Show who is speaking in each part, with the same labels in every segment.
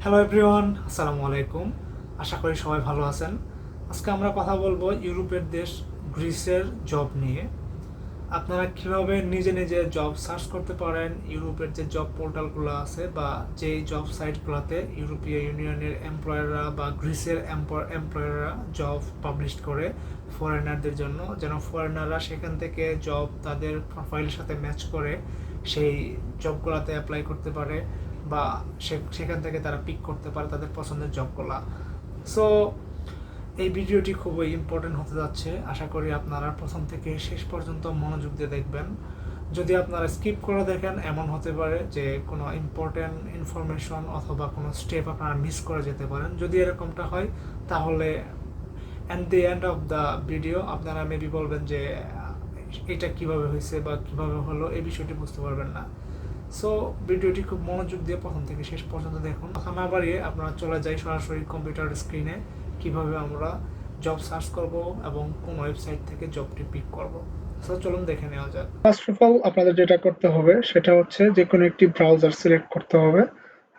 Speaker 1: Hello everyone, আসসালামু আলাইকুম। আশা করি সবাই ভালো আছেন। আজকে আমরা কথা বলবো ইউরোপের দেশ গ্রিসের জব নিয়ে। আপনারা কিভাবে নিজে নিজে জব সার্চ করতে পারেন ইউরোপের যে জব পোর্টালগুলো আছে বা যেই জব সাইটগুলোতে ইউরোপীয় ইউনিয়নের এমপ্লয়াররা বা গ্রিসের এমপ্লয়াররা জব পাবলিশ করে ফরেনারদের জন্য, যেন ফরেনাররা সেখান থেকে জব তাদের প্রোফাইলের সাথে ম্যাচ করে সেই জবগুলোতে অ্যাপ্লাই করতে পারে বা সেখান থেকে তারা পিক করতে পারে তাদের পছন্দের জবগুলা। সো এই ভিডিওটি খুবই ইম্পর্টেন্ট হতে যাচ্ছে। আশা করি আপনারা প্রথম থেকে শেষ পর্যন্ত মনোযোগ দিয়ে দেখবেন। যদি আপনারা স্কিপ করে দেখেন, এমন হতে পারে যে কোনো ইম্পর্টেন্ট ইনফরমেশন অথবা কোনো স্টেপ আপনারা মিস করে যেতে পারেন। যদি এরকমটা হয় তাহলে at the end of the video আপনারা মেবি বলবেন যে এটা কিভাবে হয়েছে বা কিভাবে হলো, এই বিষয়টি বুঝতে পারবেন না। সো ভিডিওটি খুব মনোযোগ দিয়ে প্রথম থেকে শেষ পর্যন্ত দেখুন। কথা না বাড়িয়ে আপনারা চলে যাই সরাসরি কম্পিউটার স্ক্রিনে কিভাবে আমরা জব সার্চ করব এবং কোন ওয়েবসাইট থেকে জবটি পিক করব। সো চলুন দেখে নেওয়া যাক। ফার্স্ট অফ অল আপনাদের যেটা করতে হবে সেটা হচ্ছে যে কোনো একটি ব্রাউজার সিলেক্ট করতে হবে।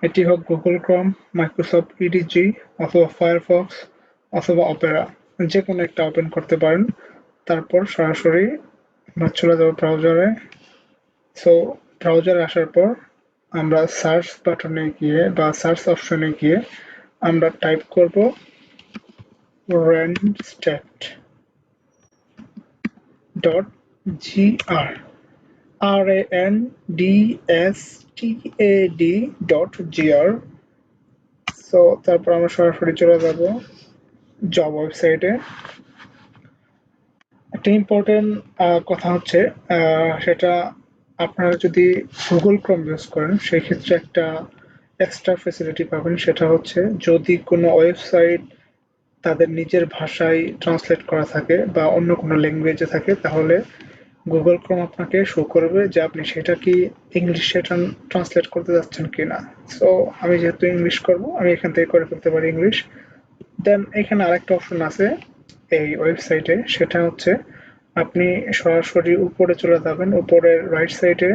Speaker 1: এটি হোক গুগল ক্রোম, মাইক্রোসফট ইডিজি অথবা ফায়ারফক্স অথবা অপেরা, যে কোনো একটা ওপেন করতে পারেন। তারপর সরাসরি আমরা চলে যাবো ব্রাউজারে। সো ব্রাউজারে আসার পর আমরা সার্চ বাটনে গিয়ে বা সার্চ অপশনে গিয়ে আমরা টাইপ করব randstad dot gr RANDSTAD dot gr। So তারপর আমরা সরাসরি চলে যাব জব ওয়েবসাইটে। একটা ইম্পর্টেন্ট কথা হচ্ছে সেটা আপনারা যদি গুগল ক্রোম ইউজ করেন সেই ক্ষেত্রে একটা এক্সট্রা ফেসিলিটি পাবেন। সেটা হচ্ছে যদি কোনো ওয়েবসাইট তাদের নিজের ভাষায় ট্রান্সলেট করা থাকে বা অন্য কোনো ল্যাঙ্গুয়েজে থাকে, তাহলে গুগল ক্রোম আপনাকে শো করবে যে আপনি সেটা কি ইংলিশে ট্রান্সলেট করতে যাচ্ছেন কিনা। সো আমি যেহেতু ইংলিশ করব, আমি এখান থেকে করে ফেলতে পারি ইংলিশ। দেন এখানে আরেকটা অপশন আছে এই ওয়েবসাইটে, সেটা হচ্ছে আপনি সরাসরি উপরে চলে যাবেন, উপরের রাইট সাইডে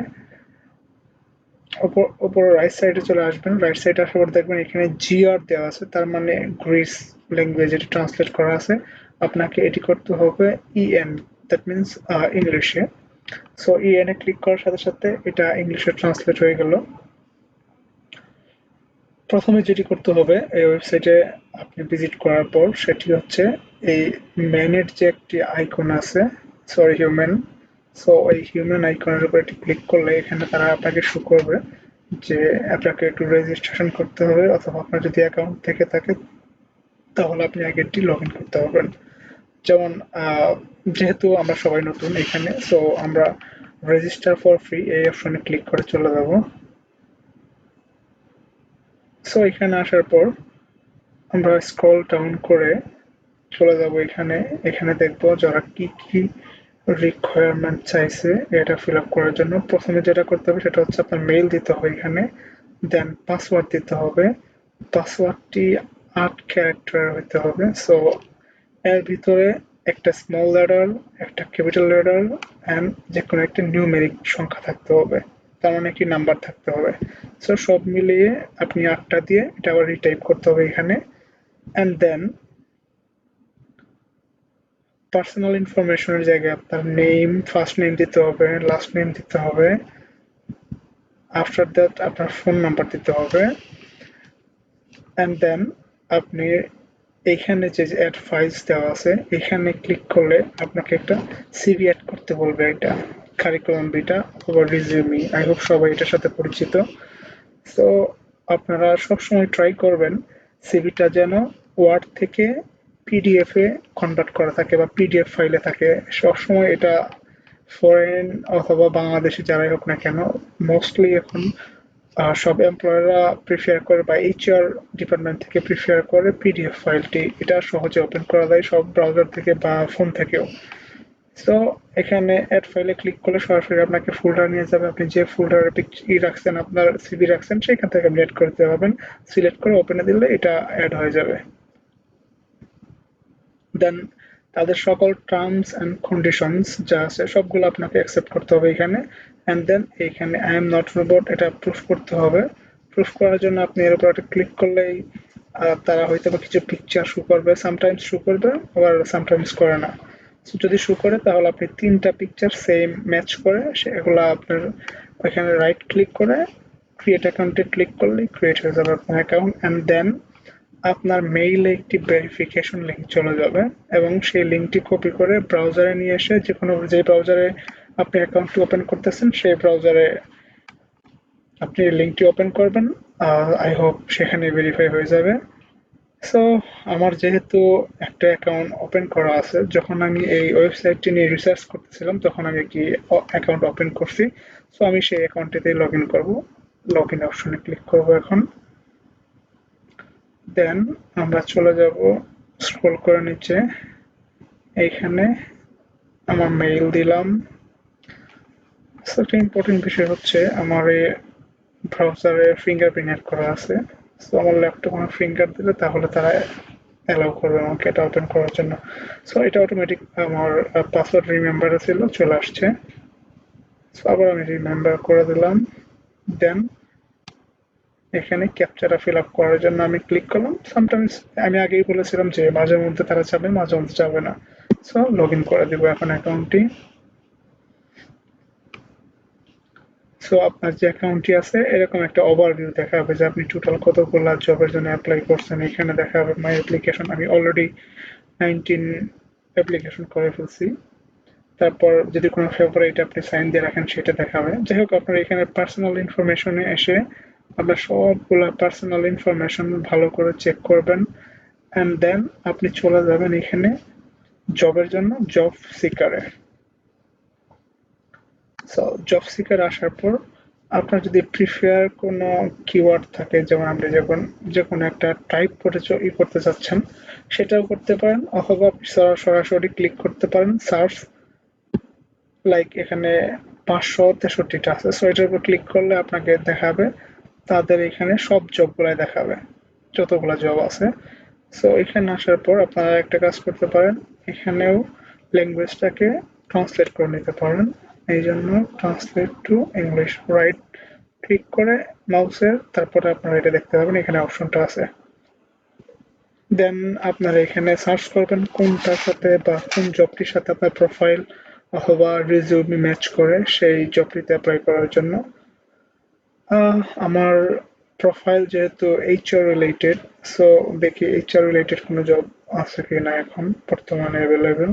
Speaker 1: উপরে রাইট সাইডে চলে আসবেন। রাইট সাইডে আসার পর দেখবেন এখানে জিআর দেওয়া আছে, তার মানে গ্রিস ল্যাঙ্গুয়েজ এটি ট্রান্সলেট করা আছে। আপনাকে এটি করতে হবে ইএন, দ্যাট মিনস ইংলিশে। সো ইএন এ ক্লিক করার সাথে সাথে এটা ইংলিশে ট্রান্সলেট হয়ে গেল। প্রথমে যেটি করতে হবে এই ওয়েবসাইটে আপনি ভিজিট করার পর সেটি হচ্ছে এই ম্যানের যে একটি আইকন আছে, সরি হিউম্যান। সো ওই হিউম্যান আইকনের উপর একটি ক্লিক করলে এখানে তারা আপনাকে শো করবে যে আপনাকে একটু রেজিস্ট্রেশন করতে হবে, অথবা আপনার যদি অ্যাকাউন্ট থেকে থাকে তাহলে আপনি আগেরটি লগ ইন করতে পারবেন। যেমন যেহেতু আমরা সবাই নতুন এখানে, সো আমরা রেজিস্টার ফর ফ্রি এই অপশনে ক্লিক করে চলে যাব। সো এখানে আসার পর আমরা স্ক্রল ডাউন করে চলে যাব এখানে। এখানে দেখবো যারা কি কি রিকোয়ারমেন্ট চাইছে এটা ফিল আপ করার জন্য। প্রথমে যেটা করতে হবে সেটা হচ্ছে আপনার মেইল দিতে হবে এখানে, দেন পাসওয়ার্ড দিতে হবে। পাসওয়ার্ডটি 8 ক্যারেক্টার হইতে হবে। সো এর ভিতরে একটা স্মল লেটার, একটা ক্যাপিটাল লেটার অ্যান্ড যে কোনো একটা নিউমেরিক সংখ্যা থাকতে হবে, তার মানে একটি নাম্বার থাকতে হবে। সো সব মিলিয়ে আপনি 8টা দিয়ে এটা আবার রিটাইপ করতে হবে এখানে। অ্যান্ড দেন পার্সোনাল ইনফরমেশনের জায়গায় আপনার নেম, ফার্স্ট নেম দিতে হবে, লাস্ট নেম দিতে হবে। আফটার দ্যাট আপনার ফোন নাম্বার দিতে হবে। অ্যান্ড দেন আপনি এইখানে যে অ্যাড ফাইলস দেওয়া আছে এখানে ক্লিক করলে আপনাকে একটা সিভি অ্যাড করতে বলবে, এটা কারিকুলাম বিটা অথবা রিজিউমি। আই হোপ সবাই এটার সাথে পরিচিত। সো আপনারা সবসময় ট্রাই করবেন সিভিটা যেন ওয়ার্ড থেকে পিডিএফ এ কনভার্ট করা থাকে বা পিডিএফ ফাইলে থাকে। সবসময় এটা ফরেন অথবা বাংলাদেশি যারাই হোক না কেন, মোস্টলি এখন সব এমপ্লয়াররা প্রিফার করে বা এইচআর ডিপার্টমেন্ট থেকে প্রিফার করে পিডিএফ ফাইলটি। এটা সহজে ওপেন করা যায় সব ব্রাউজার থেকে বা ফোন থেকেও। সো এখানে অ্যাড ফাইলে ক্লিক করলে সরাসরি আপনাকে ফোল্ডার নিয়ে যাবে। আপনি যে ফোল্ডারে রাখছেন, আপনার সিভি রাখছেন, সেখান থেকে আপনি অ্যাড করতে পারবেন। সিলেক্ট করে ওপেনে দিলে এটা অ্যাড হয়ে যাবে। দেন তাদের সকল টার্মস অ্যান্ড কন্ডিশনস যা আছে সবগুলো আপনাকে অ্যাকসেপ্ট করতে হবে এখানে। অ্যান্ড দেন এখানে আই এম নট রোবট এটা প্রুফ করতে হবে।
Speaker 2: প্রুফ করার জন্য আপনি এর উপর একটা ক্লিক করলেই তারা হয়তো বা কিছু পিকচার শো করবে, সামটাইমস শো করবে, আবার সামটাইমস করে না। যদি শো করে তাহলে আপনি 3টা পিকচার সেম ম্যাচ করে সেগুলো আপনার ওইখানে রাইট ক্লিক করে ক্রিয়েট অ্যাকাউন্টে ক্লিক করলে ক্রিয়েট হয়ে যাবে আপনার অ্যাকাউন্ট। অ্যান্ড দেন আপনার মেইলে একটি ভেরিফিকেশন লিঙ্ক চলে যাবে এবং সেই লিঙ্কটি কপি করে ব্রাউজারে নিয়ে এসে যে ব্রাউজারে আপনি অ্যাকাউন্টটি ওপেন করতেছেন সেই ব্রাউজারে আপনি লিঙ্কটি ওপেন করবেন। আই হোপ সেখানে ভেরিফাই হয়ে যাবে। সো আমার যেহেতু একটা অ্যাকাউন্ট ওপেন করা আছে, যখন আমি এই ওয়েবসাইটটি নিয়ে রিসার্চ করতেছিলাম তখন আমি একটি অ্যাকাউন্ট ওপেন করছি। সো আমি সেই অ্যাকাউন্টটিতে লগ ইন করবো। লগ ইন অপশনে ক্লিক করবো এখন। দেন আমরা চলে যাব স্ক্রল করে নিচে, এইখানে আমার মেইল দিলাম। একটা ইম্পর্টেন্ট বিষয় হচ্ছে আমার এই ব্রাউজারে ফিঙ্গারপ্রিন্ট অ্যাড করা আছে। সো আমার ল্যাপটপ আমার ফিঙ্গার দিলে তাহলে তারা অ্যালাউ করবে আমাকে এটা ওপেন করার জন্য। সো এটা অটোমেটিক আমার পাসওয়ার্ড রিমেম্বারে ছিল, চলে আসছে। সো আবার আমি রিমেম্বার করে দিলাম। দেন এখানে ক্যাপচাটা ফিল আপ করার জন্য আমি ক্লিক করলাম। সামটাইমস আমি আগেই বলেছিলাম যে মাঝে মধ্যে তারা যাবে, মাঝে মধ্যে যাবে না। সো লগ ইন করে দিব এখন অ্যাকাউন্টটি। সো আপনার যে অ্যাকাউন্টটি আছে এরকম একটা ওভারভিউ দেখাবে যে আপনি টোটাল কতগুলো জবের জন্য অ্যাপ্লাই করছেন। এখানে দেখাবে মাই অ্যাপ্লিকেশন, আমি অলরেডি 19 অ্যাপ্লিকেশন করে ফেলছি। তারপর যদি কোনো ফেভারিট আপনি সাইন দিয়ে রাখেন সেটা দেখাবে। যাই হোক, আপনার এখানে পার্সোনাল ইনফরমেশনে এসে আপনার সবগুলা পার্সোনাল ইনফরমেশন ভালো করে চেক করবেন। অ্যান্ড দেন আপনি চলে যাবেন এখানে জবের জন্য জব সিকারে। সো জব সিকার আসার পর আপনার যদি প্রিফার কোনো কিওয়ার্ড থাকে, যেমন আপনি যখন যে কোনো একটা টাইপ করে করতে চাচ্ছেন সেটাও করতে পারেন, অথবা সরাসরি ক্লিক করতে পারেন সার্চ। লাইক এখানে 563টা আছে, সো এটার উপর ক্লিক করলে আপনাকে দেখাবে তাদের এখানে সব জবগুলাই দেখাবে, যতগুলা জব আছে। সো এখানে আসার পর আপনারা একটা কাজ করতে পারেন, এখানেও ল্যাঙ্গুয়েজটাকে ট্রান্সলেট করে নিতে পারেন। এই জন্য translate to English right click করে মাউসের, তারপরে আপনারা এটা দেখতে পাবেন এখানে অপশনটা আছে। দেন আপনারা এখানে সার্চ করবেন কোনটার সাথে বা কোন জবটির সাথে আপনার প্রোফাইল অথবা রিজিউমি ম্যাচ করে সেই জবটিতে অ্যাপ্লাই করার জন্য। আমার প্রোফাইল যেহেতু এইচআর রিলেটেড, সো দেখি এইচআর রিলেটেড কোনো জব আছে কি না এখন বর্তমানে অ্যাভেলেবেল।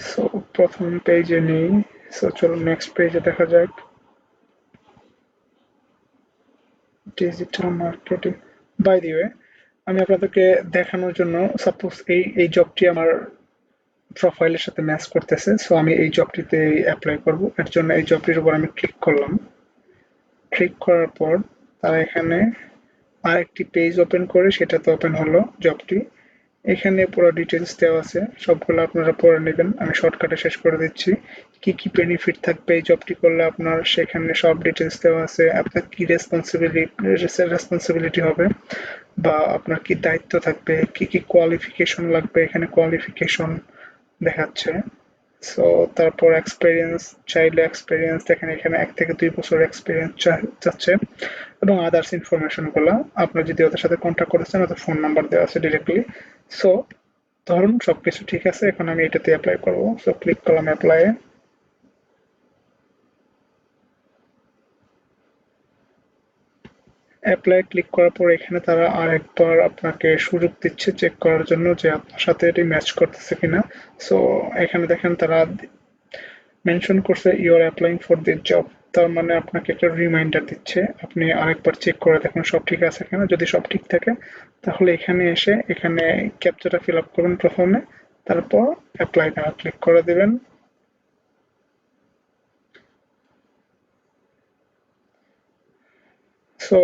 Speaker 2: সো প্রথম পেজে নেই, সো চলো নেক্সট পেজে দেখা যাক। Digital marketing, by the way আমি আপনাদেরকে দেখানোর জন্য, সাপোজ এই জবটি আমার প্রোফাইলের সাথে ম্যাচ করতেছে, সো আমি এই জবটিতে অ্যাপ্লাই করব। এর জন্য এই জবটির উপর আমি ক্লিক করলাম। ক্লিক করার পর তারা এখানে আরেকটি পেজ ওপেন করে সেটাতে ওপেন হলো জবটি। এখানে পুরো ডিটেলস দেওয়া আছে, সবগুলো আপনারা পড়ে নেবেন, আমি শর্টকাটে শেষ করে দিচ্ছি। কি কি বেনিফিট থাকবে এই জবটি করলে আপনার, সেখানে সব ডিটেলস দেওয়া আছে। আপনার কি রেসপন্সিবিলিটি হবে বা আপনার কি দায়িত্ব থাকবে, কি কি কোয়ালিফিকেশন লাগবে, এখানে কোয়ালিফিকেশন দেখাচ্ছে। সো তারপর এক্সপিরিয়েন্স, চাইলে এক্সপিরিয়েন্স দেখেন, এখানে 1 থেকে 2 বছর এক্সপিরিয়েন্স চাচ্ছে এবং আদার্স ইনফরমেশনগুলো আপনার যদি ওদের সাথে কন্ট্যাক্ট করেছেন, ওদের ফোন নাম্বার দেওয়া আছে ডিরেক্টলি। সো ধরুন সবকিছু ঠিক আছে, এখন আমি এটাতে অ্যাপ্লাই করবো। সো ক্লিক করলাম অ্যাপ্লাই। অ্যাপ্লাই ক্লিক করার পর এখানে তারা আরেকবার আপনাকে সুযোগ দিচ্ছে চেক করার জন্য যে আপনার সাথে এটি ম্যাচ করতেছে কিনা। সো এখানে দেখেন তারা মেনশন করছে you are applying for this job, তার মানে আপনাকে একটা রিমাইন্ডার দিচ্ছে আপনি আরেকবার চেক করে দেখুন সব ঠিক আছে কিনা। যদি সব ঠিক থাকে তাহলে এখানে এসে এখানে ক্যাপচাটা ফিল আপ করবেন প্রথমে, তারপর অ্যাপ্লাই নাও ক্লিক করে দেবেন। সো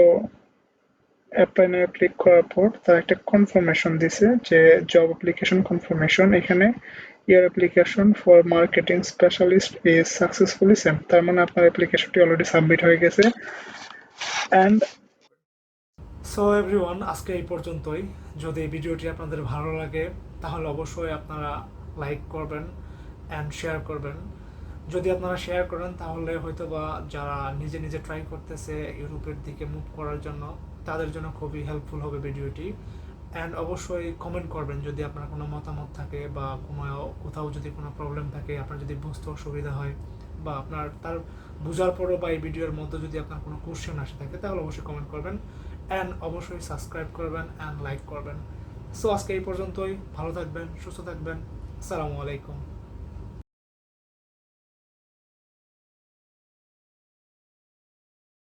Speaker 2: অ্যাপ্লাই নাও ক্লিক করার পর তারা একটা কনফার্মেশন দিছে যে জব অ্যাপ্লিকেশন কনফার্মেশন, এখানে your application for marketing specialist is successfully send, তার মানে আপনার অ্যাপ্লিকেশনটি অলরেডি সাবমিট হয়ে গেছে। অ্যান্ড
Speaker 1: সো এভরিওয়ান, আজকে এই পর্যন্তই। যদি এই ভিডিওটি আপনাদের ভালো লাগে তাহলে অবশ্যই আপনারা লাইক করবেন অ্যান্ড শেয়ার করবেন। যদি আপনারা শেয়ার করেন তাহলে হয়তো বা যারা নিজে নিজে ট্রাই করতেছে ইউরোপের দিকে মুভ করার জন্য, তাদের জন্য খুবই হেল্পফুল হবে ভিডিওটি। অ্যান্ড অবশ্যই কমেন্ট করবেন যদি আপনার কোনো মতামত থাকে বা কোথাও যদি কোনো প্রবলেম থাকে, আপনার যদি বুঝতে অসুবিধা হয় বা আপনার তার বোঝার পরও বা এই ভিডিওর মধ্যে যদি আপনার কোনো কোশ্চেন আসে থাকে, তাহলে অবশ্যই কমেন্ট করবেন। অ্যান্ড অবশ্যই সাবস্ক্রাইব করবেন অ্যান্ড লাইক করবেন। সো আজকে এই পর্যন্তই। ভালো থাকবেন, সুস্থ থাকবেন। আসসালামু আলাইকুম।